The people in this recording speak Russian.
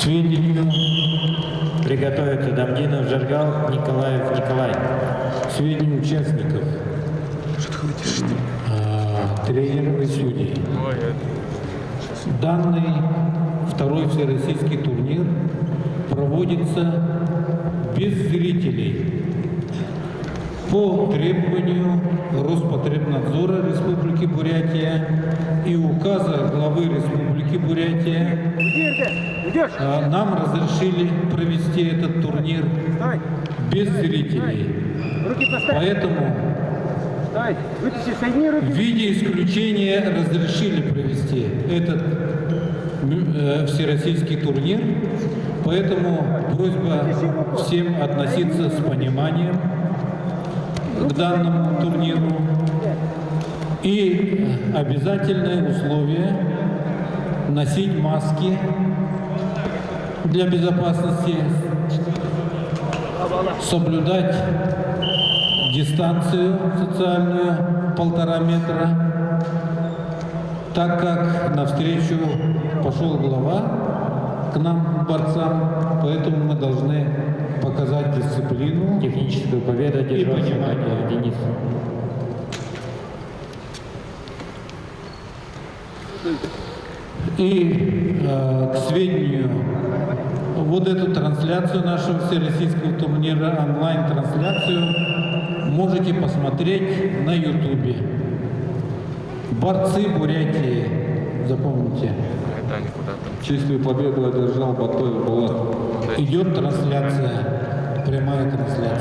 сведению приготовиться Дамдинов Жаргал, Николаев Николай. К сведению участников, тренеров и судей. Данный второй всероссийский турнир проводится без зрителей по требованию Роспотребнадзора Республики Бурятия и указа главы Республики Бурятия. Нам разрешили провести этот турнир без зрителей. Поэтому в виде исключения разрешили провести этот всероссийский турнир. Поэтому просьба всем относиться с пониманием к данному турниру. И обязательное условие — носить маски для безопасности, соблюдать дистанцию социальную 1,5 метра, так как навстречу пошел глава к нам, борцам, поэтому мы должны показать дисциплину, Техническую победу и одержал понимание. Денис. И к сведению, вот эту трансляцию нашего всероссийского турнира, онлайн-трансляцию, можете посмотреть на YouTube. Борцы Бурятии, запомните. Чистую победу одержал Батоев Булат. Идет трансляция, прямая трансляция.